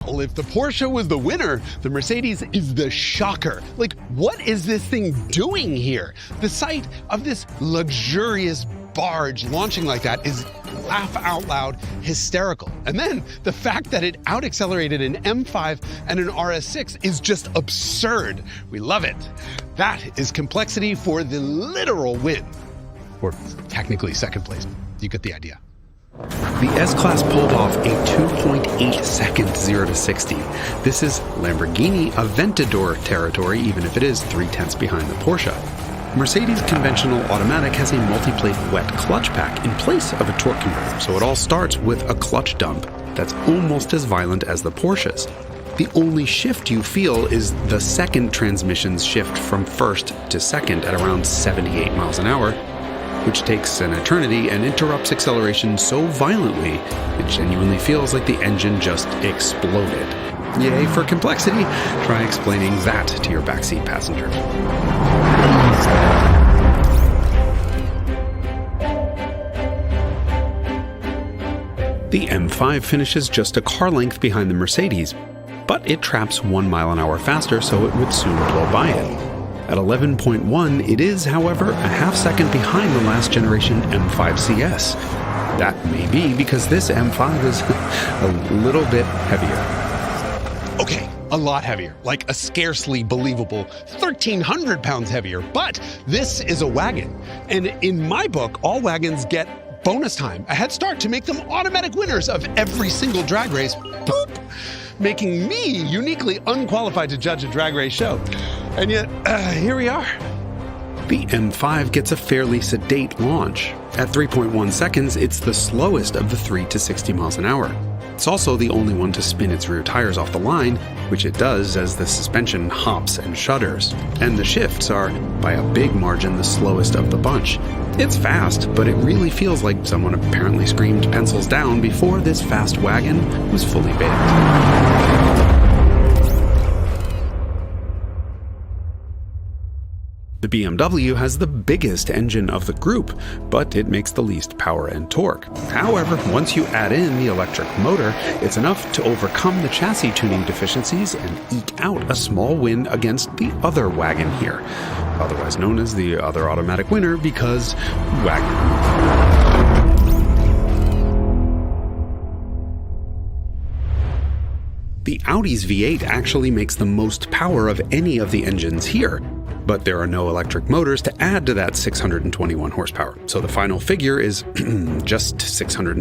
Well, if the Porsche was the winner, the Mercedes is the shocker. Like, what is this thing doing here? The sight of this luxurious barge launching like that is laugh out loud hysterical. And then the fact that it out-accelerated an M5 and an RS6 is just absurd. We love it. That is complexity for the literal win. Or technically second place. You get the idea. The S-Class pulled off a 2.8 second 0 to 60. This is Lamborghini Aventador territory, even if it is 3/10 behind the Porsche. Mercedes conventional automatic has a multi-plate wet clutch pack in place of a torque converter, so it all starts with a clutch dump that's almost as violent as the Porsche's. The only shift you feel is the second transmission's shift from first to second at around 78 miles an hour, which takes an eternity and interrupts acceleration so violently it genuinely feels like the engine just exploded. Yay for complexity. Try explaining that to your backseat passenger. The M5 finishes just a car length behind the Mercedes, but it traps 1 mile an hour faster, so it would soon blow by it. At 11.1, it is, however, a half second behind the last generation M5 CS. That may be because this M5 is a little bit heavier. Okay, a lot heavier, like a scarcely believable 1,300 pounds heavier, but this is a wagon. And in my book, all wagons get bonus time, a head start to make them automatic winners of every single drag race, boop, making me uniquely unqualified to judge a drag race show. And yet, here we are. The M5 gets a fairly sedate launch. At 3.1 seconds, it's the slowest of the 3 to 60 miles an hour. It's also the only one to spin its rear tires off the line, which it does as the suspension hops and shudders. And the shifts are, by a big margin, the slowest of the bunch. It's fast, but it really feels like someone apparently screamed pencils down before this fast wagon was fully baked. The BMW has the biggest engine of the group, but it makes the least power and torque. However, once you add in the electric motor, it's enough to overcome the chassis tuning deficiencies and eke out a small win against the other wagon here, otherwise known as the other automatic winner because wagon. The Audi's V8 actually makes the most power of any of the engines here, but there are no electric motors to add to that 621 horsepower. So the final figure is just 620